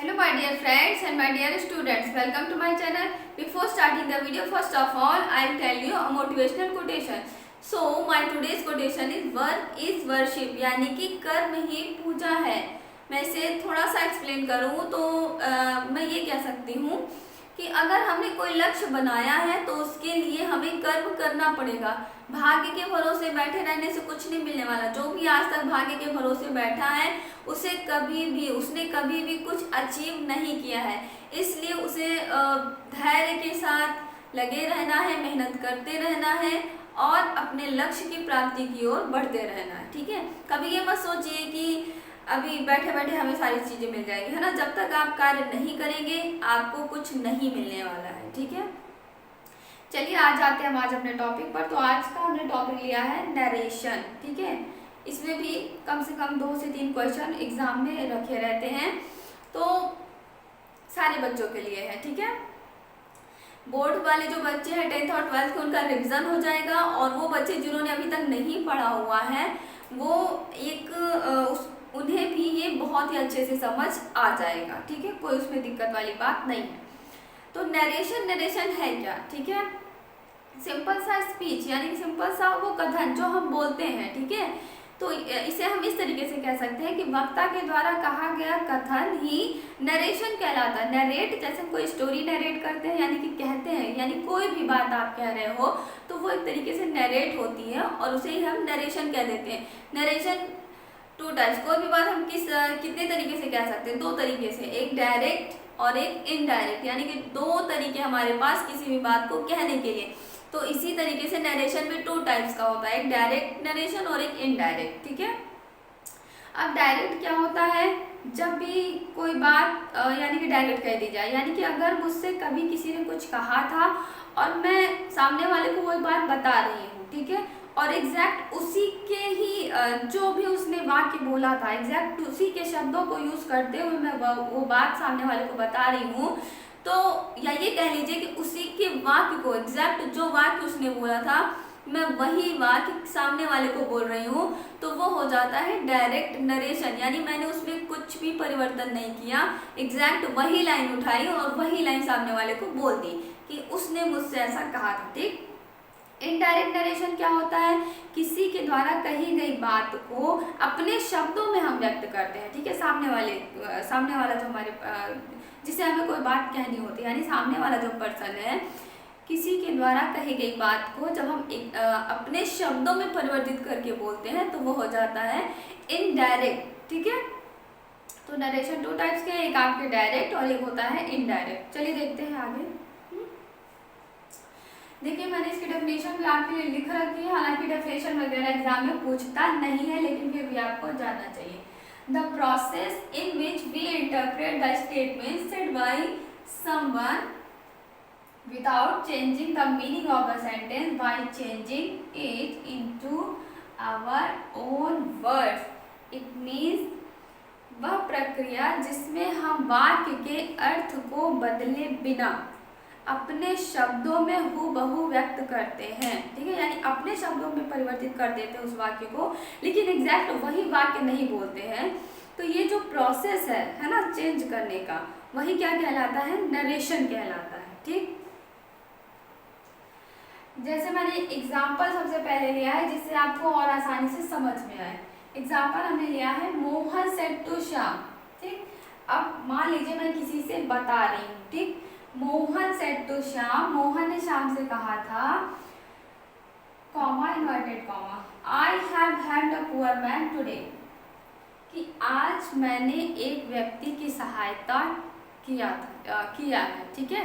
Hello my dear friends and my dear students, welcome to my channel. Before starting the video, first of all I will tell you a motivational quotation. So my today's quotation is work is worship, यानी कि कर्म ही पूजा है। मैं इसे थोड़ा सा explain करूँ तो मैं ये कह सकती हूँ कि अगर हमने कोई लक्ष्य बनाया है तो उसके लिए हमें कर्म करना पड़ेगा। भाग्य के भरोसे बैठे रहने से कुछ नहीं मिलने वाला। जो भी आज तक भाग्य के भरोसे बैठा है उसने कभी भी कुछ अचीव नहीं किया है। इसलिए उसे धैर्य के साथ लगे रहना है, मेहनत करते रहना है और अपने लक्ष्य की प्राप्ति की ओर बढ़ते रहना है। ठीक है, कभी ये मत सोचिए कि अभी बैठे बैठे हमें सारी चीज़ें मिल जाएंगी, है ना। जब तक आप कार्य नहीं करेंगे आपको कुछ नहीं मिलने वाला है। ठीक है, चलिए आज जाते हैं हम आज अपने टॉपिक पर। तो आज का हमने टॉपिक लिया है नरेशन। ठीक है, इसमें भी कम से कम 2 से 3 क्वेश्चन एग्जाम में रखे रहते हैं, तो सारे बच्चों के लिए है। ठीक है, बोर्ड वाले जो बच्चे हैं 10th और 12th के उनका रिवीजन हो जाएगा, और वो बच्चे जिन्होंने अभी तक नहीं पढ़ा हुआ है वो उन्हें भी ये बहुत ही अच्छे से समझ आ जाएगा। ठीक है, कोई उसमें दिक्कत वाली बात नहीं है। तो नरेशन है क्या? ठीक है, सिंपल सा स्पीच यानी सिंपल सा वो कथन जो हम बोलते हैं। ठीक है, तो इसे हम इस तरीके से कह सकते हैं कि वक्ता के द्वारा कहा गया कथन ही नरेशन कहलाता है। नरेट जैसे कोई स्टोरी नरेट करते हैं यानी कि कहते हैं, यानी कोई भी बात आप कह रहे हो तो वो एक तरीके से नरेट होती है और उसे ही हम नरेशन कह देते हैं। नरेशन 2 टाइप्स, कोई भी बात हम कितने तरीके से कह सकते हैं? 2 तरीके से, एक डायरेक्ट और एक इनडायरेक्ट, यानी कि 2 तरीके हमारे पास किसी भी बात को कहने के लिए। तो इसी तरीके से नरेशन में 2 टाइप्स का होता है, एक डायरेक्ट नरेशन और एक इनडायरेक्ट। ठीक है, अब डायरेक्ट क्या होता है? जब भी कोई बात यानी कि डायरेक्ट कह दी जाए, यानी कि अगर मुझसे कभी किसी ने कुछ कहा था और मैं सामने वाले को वही बात बता रही हूँ, ठीक है, और एग्जैक्ट उसी के ही जो भी उसने वाक्य बोला था एग्जैक्ट उसी के शब्दों को यूज करते हुए मैं वो बात सामने वाले को बता रही हूँ, तो या ये कह लीजिए कि उसी के वाक्य को एग्जैक्ट जो वाक्य उसने बोला था मैं वही वाक्य सामने वाले को बोल रही हूँ, तो वो हो जाता है डायरेक्ट नरेशन। यानी मैंने उसमें कुछ भी परिवर्तन नहीं किया, एग्जैक्ट वही लाइन उठाई और वही लाइन सामने वाले को बोल दी कि उसने मुझसे ऐसा कहा था। ठीक, इनडायरेक्ट नरेशन क्या होता है? किसी के द्वारा कही गई बात को अपने शब्दों में हम व्यक्त करते हैं। ठीक है, सामने वाला जो हमारे जिसे हमें कोई बात कहनी होती है, यानी सामने वाला जो पर्सन है किसी के द्वारा कही गई बात को जब हम अपने शब्दों में परिवर्तित करके बोलते हैं तो वो हो जाता है इनडायरेक्ट। ठीक है, तो नरेशन 2 टाइप्स के, एक आपके डायरेक्ट और एक होता है इनडायरेक्ट। चलिए देखते हैं आगे। देखिए मैंने इसकी डेफिनेशन भी आपके लिए लिख रखी है, हालांकि डेफिनेशन वगैरह एग्जाम में पूछता नहीं है लेकिन फिर भी आपको जानना चाहिए। The process in which we interpret the statement said by someone without changing the meaning of the sentence by changing it into our own words. It means वह प्रक्रिया जिसमें हम वाक्य के अर्थ को बदले बिना अपने शब्दों में हूबहू व्यक्त करते हैं। ठीक है, यानी अपने शब्दों में परिवर्तित कर देते हैं उस वाक्य को, लेकिन एग्जैक्ट वही वाक्य नहीं बोलते हैं। तो ये जो प्रोसेस है ना चेंज करने का, वही क्या कहलाता है? नरेशन कहलाता है। ठीक, जैसे मैंने एग्जाम्पल सबसे पहले लिया है जिससे आपको और आसानी से समझ में आए। एग्जाम्पल हमने लिया है मोहन सेड टू श्याम। ठीक, अब मान लीजिए मैं किसी से बता रही हूँ, ठीक, मोहन सेड टू श्याम, मोहन ने श्याम से कहा था, comma inverted comma, I have helped a poor man today, कि आज मैंने एक व्यक्ति की सहायता किया है। ठीक है,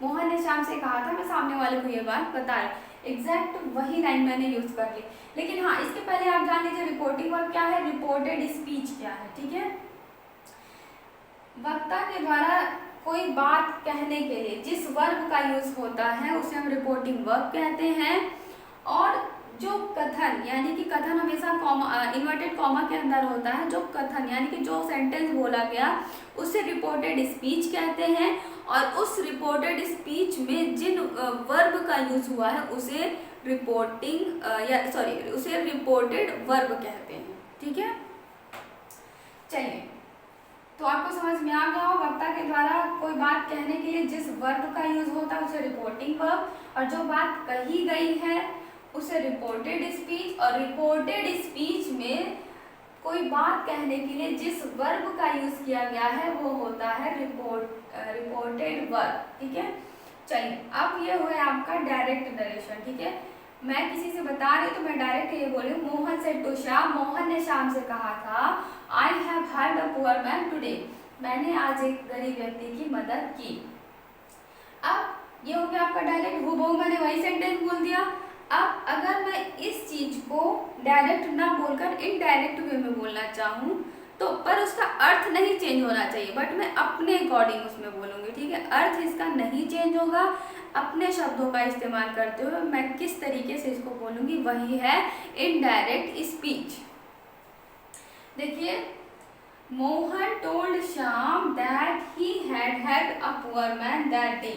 मोहन ने श्याम से कहा था, मैं सामने वाले को ये बात बता रही, एग्जैक्ट वही लाइन मैंने यूज कर ली। लेकिन हाँ, इसके पहले आप जान लीजिए रिपोर्टिंग वर्ब क्या है, रिपोर्टेड स्पीच क्या है। ठीक है, वक्ता के द्वारा कोई बात कहने के लिए जिस वर्ब का यूज होता है उसे हम रिपोर्टिंग वर्ब कहते हैं, और जो कथन यानी कि कथन हमेशा इन्वर्टेड कॉमा के अंदर होता है, जो कथन यानी कि जो सेंटेंस बोला गया उसे रिपोर्टेड स्पीच कहते हैं, और उस रिपोर्टेड स्पीच में जिन वर्ब का यूज हुआ है उसे उसे रिपोर्टेड वर्ब कहते हैं। ठीक है, चलिए तो आपको समझ में आ गया होगा कोई बात कहने के लिए जिस वर्ब का यूज होता है उसे रिपोर्टिंग वर्ब, और जो बात कही गई है उसे रिपोर्टेड स्पीच। और रिपोर्टेड स्पीच में कोई बात कहने के लिए जिस वर्ब का यूज किया गया है वो होता है रिपोर्टेड वर्ब। ठीक है, चलिए अब ये हुआ आपका डायरेक्ट नरेशन। ठीक है, मैं किसी से बता रही हूँ तो मैं डायरेक्ट ये बोल रही हूँ, मोहन सेड टू श्याम, मोहन ने श्याम से कहा था, I have helped a poor man today, मैंने आज एक गरीब व्यक्ति की मदद की। अब ये हो गया आपका डायरेक्ट, हूबहू मैंने वही सेंटेंस बोल दिया। अब अगर मैं इस चीज को डायरेक्ट ना बोलकर इनडायरेक्ट वे में बोलना चाहूँ तो पर उसका अर्थ नहीं चेंज होना चाहिए, बट मैं अपने अकॉर्डिंग उसमें बोलूँगी। ठीक है, अर्थ इसका नहीं चेंज होगा, अपने शब्दों का इस्तेमाल करते हुए मैं किस तरीके से इसको बोलूँगी वही है इनडायरेक्ट स्पीच। देखिए, Mohan told Shyam that he had helped a poor man that day.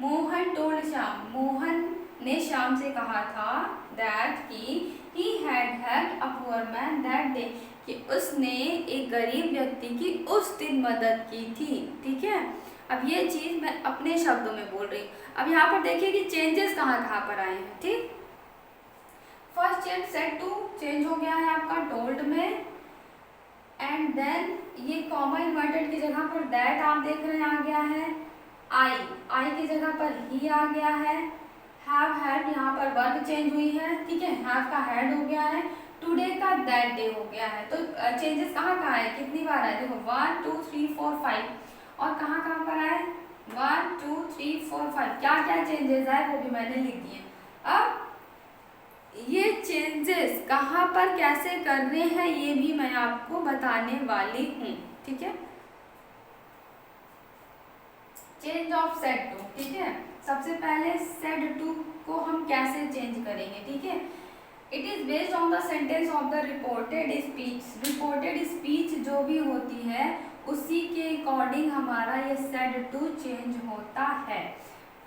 Mohan told Shyam, Mohan ने श्याम से कहा था that he had helped a poor man that day, कि उसने एक गरीब व्यक्ति की उस दिन मदद की थी। ठीक है, अब ये चीज मैं अपने शब्दों में बोल रही हूँ। अब यहाँ पर देखिए कि चेंजेस कहाँ कहाँ पर आए हैं। ठीक, first change said to change हो गया है आपका टोल्ड में, एंड देन ये कॉमा इन्वर्टेड की जगह पर दैट आप देख रहे हैं आ गया है, आई की जगह पर ही आ गया है, हैव हैड यहाँ पर वर्ब चेंज हुई है। ठीक है, हैव का हैड हो गया है, टुडे का दैट डे हो गया है। तो चेंजेस कहाँ कहाँ है, कितनी बार आए, देखो 1 2 3 4 5, और कहाँ कहाँ पर आए 1 2 3 4 5, क्या क्या चेंजेस आए वो भी मैंने लिख दिए। अब ये चेंजेस कहाँ पर कैसे करने हैं ये भी मैं आपको बताने वाली हूँ। ठीक है, चेंज ऑफ सेड टू। ठीक है, सबसे पहले सेड टू को हम कैसे चेंज करेंगे। ठीक है, it is based on the sentence of the reported speech. Reported speech जो भी होती है उसी के अकॉर्डिंग हमारा ये सेड टू चेंज होता है।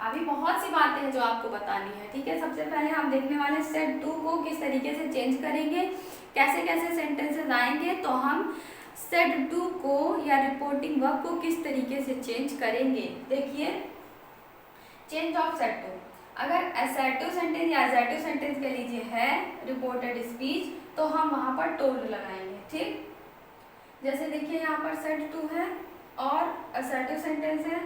अभी बहुत सी बातें हैं जो आपको बतानी है। ठीक है, सबसे पहले हम देखने वाले सेड टू को किस तरीके से चेंज करेंगे, कैसे कैसे सेंटेंसेस आएंगे, तो हम सेड टू को या रिपोर्टिंग वर्ब को किस तरीके से चेंज करेंगे। देखिए, चेंज ऑफ सेड टू, अगर असर्टिव सेंटेंस या असर्टिव सेंटेंस कह लीजिए है रिपोर्टेड स्पीच तो हम वहां पर टोल्ड लगाएंगे। ठीक, जैसे देखिए यहाँ पर सेड टू है और असर्टिव सेंटेंस है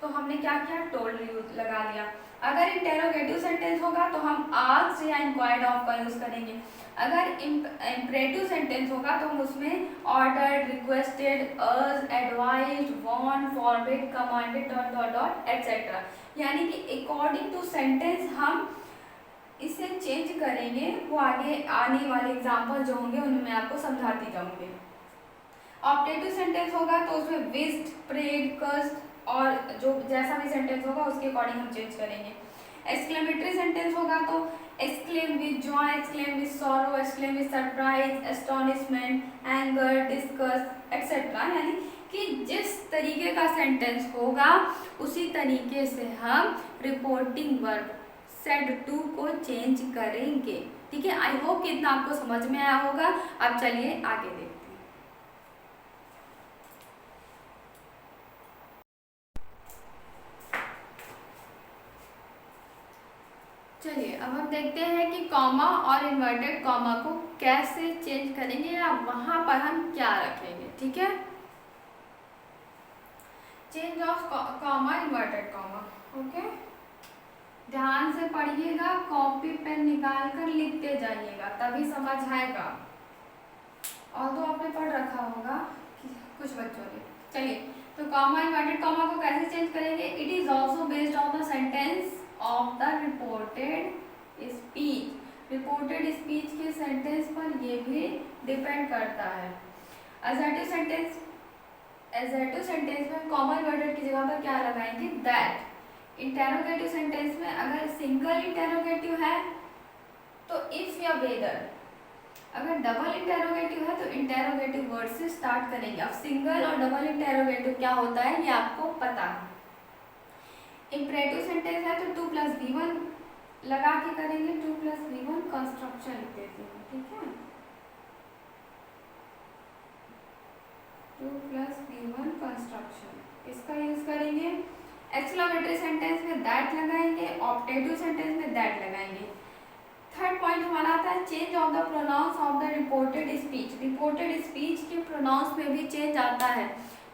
तो हमने क्या किया, टोल्ड लगा लिया। अगर इंटेरोगेटिव सेंटेंस होगा तो हम आस्क्ड या इंक्वायर्ड ऑफ का यूज करेंगे। अगर इंपरेटिव सेंटेंस होगा तो हम उसमें ordered, requested, urged, advised, warn, forbid, commanded dot dot dot etcetera, यानी कि अकॉर्डिंग टू सेंटेंस हम इसे चेंज करेंगे। वो आगे आने वाले एग्जाम्पल जो होंगे उनमें मैं आपको समझाती जाऊंगी। ऑप्टेटिव सेंटेंस होगा तो उसमें विज्ड, प्रेड, कर्स्ड और जो जैसा भी सेंटेंस होगा उसके अकॉर्डिंग हम चेंज करेंगे। एक्सक्लेमेटरी सेंटेंस होगा तो exclaim with Joy, exclaim with sorrow, exclaim with surprise, astonishment, anger, disgust etcetera, यानी कि जिस तरीके का सेंटेंस होगा उसी तरीके से हम रिपोर्टिंग वर्ब सेड टू को चेंज करेंगे। ठीक है, आई होप कि इतना आपको समझ में आया होगा। अब चलिए आगे देखते हैं। चलिए अब हम देखते हैं कि कॉमा और इन्वर्टेड कॉमा को कैसे चेंज करेंगे या वहां पर हम क्या रखेंगे। ठीक है, change of comma, inverted comma. Okay, ध्यान से पढ़िएगा, कॉपी पेन निकाल कर लिखते जाइएगा तभी समझ आएगा, और तो आपने पढ़ रखा होगा कुछ बच्चों ने। चलिए, तो कॉमा इन्वर्टेड कॉमा को कैसे चेंज करेंगे। It is also based on the sentence of the reported speech. Reported speech के सेंटेंस पर ये भी डिपेंड करता है। असर्टिव सेंटेंस में कॉमा इन्वर्टेड की जगह पर क्या लगाएंगे, दैट। इंटेरोगेटिव सेंटेंस में अगर सिंगल इंटेरोगेटिव है तो इफ या वेदर, अगर डबल इंटेरोगेटिव है तो इंटेरोगेटिव वर्ड से स्टार्ट करेंगे। अब सिंगल और डबल इंटेरोगेटिव क्या होता है ये आपको पता है। इंपरेटिव सेंटेंस है तो 2 + V1 लगा के करेंगे, 2 + V1 कंस्ट्रक्शन लिख देती हूँ। ठीक है, 2 + V1 कंस्ट्रक्शन, इसका यूज करेंगे। एक्सक्लेमेटरी सेंटेंस में दैट लगाएंगे, ऑप्टेटिव सेंटेंस में दैट लगाएंगे। थर्ड पॉइंट हमारा आता है change of the pronounce of the reported speech. Reported speech के प्रोनाउंस में भी चेंज आता है।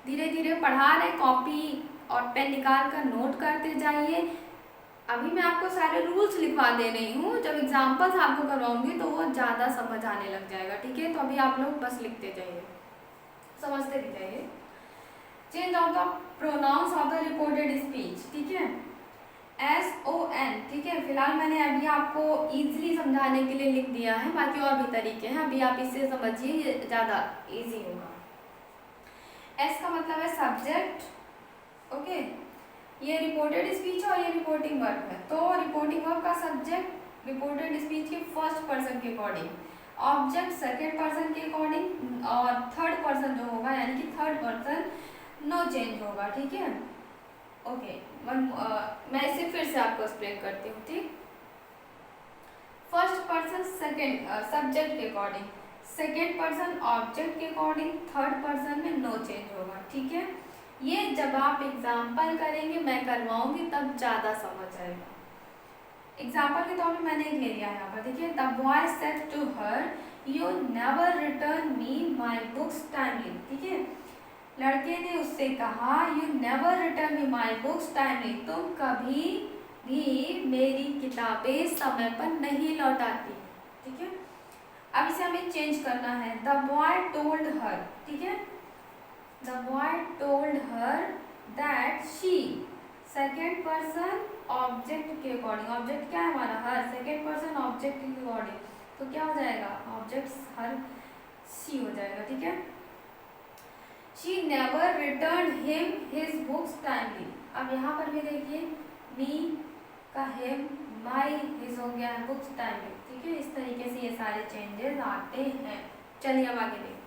धीरे धीरे पढ़ा रहे, कॉपी और पेन निकाल कर नोट करते जाइए। अभी मैं आपको सारे रूल्स लिखवा दे रही हूँ, जब एग्जाम्पल्स आपको करवाऊंगी तो वो ज़्यादा समझ आने लग जाएगा, ठीक है। तो अभी आप लोग बस लिखते जाइए, समझते भी जाइए। Change of the pronounce of the reported speech, ठीक है। SON, ठीक है। फिलहाल मैंने अभी आपको इजीली समझाने के लिए लिख दिया है, बाकी और भी तरीके हैं, अभी आप इससे समझिए, ये ज़्यादा इजी होगा। S का मतलब है सब्जेक्ट, ओके। ये रिपोर्टेड स्पीच और ये रिपोर्टिंग वर्ब है, तो रिपोर्टिंग वर्ब का सब्जेक्ट रिपोर्टेड स्पीच के फर्स्ट पर्सन के अकॉर्डिंग, ऑब्जेक्ट सेकेंड पर्सन के अकॉर्डिंग, और थर्ड पर्सन जो होगा यानी कि थर्ड पर्सन नो चेंज होगा, ठीक है। ओके, मैं इसे फिर से आपको एक्सप्लेन करती हूँ, ठीक। फर्स्ट पर्सन सेकेंड सब्जेक्ट के अकॉर्डिंग, सेकेंड पर्सन ऑब्जेक्ट के अकॉर्डिंग, थर्ड पर्सन में नो चेंज होगा, ठीक है। ये जब आप एग्जाम्पल करेंगे, मैं करवाऊंगी, तब ज़्यादा समझ आएगा। एग्जाम्पल के तौर पे मैंने एक ले लिया है यहाँ पर, देखिए। The boy said to her you never return me my books timely, ठीक है। लड़के ने उससे कहा you never return me my books timely, तुम कभी भी मेरी किताबें समय पर नहीं लौटाती, ठीक है। अब इसे हमें चेंज करना है। द बॉय टोल्ड हर, ठीक है। The boy told her that she, second person object के अकॉर्डिंग, ऑब्जेक्ट क्या है हमारा हर, सेकेंड पर्सन ऑब्जेक्ट के अकॉर्डिंग, तो क्या हो जाएगा, ऑब्जेक्ट हर शी हो जाएगा, ठीक है। She never return him his books timely. अब यहाँ पर भी देखिए, मी का हिम, माई हिज हो गया है, बुक्स टाइमली, ठीक है। इस तरीके से ये सारे चेंजेस आते हैं। चलिए अब आगे देखते हैं।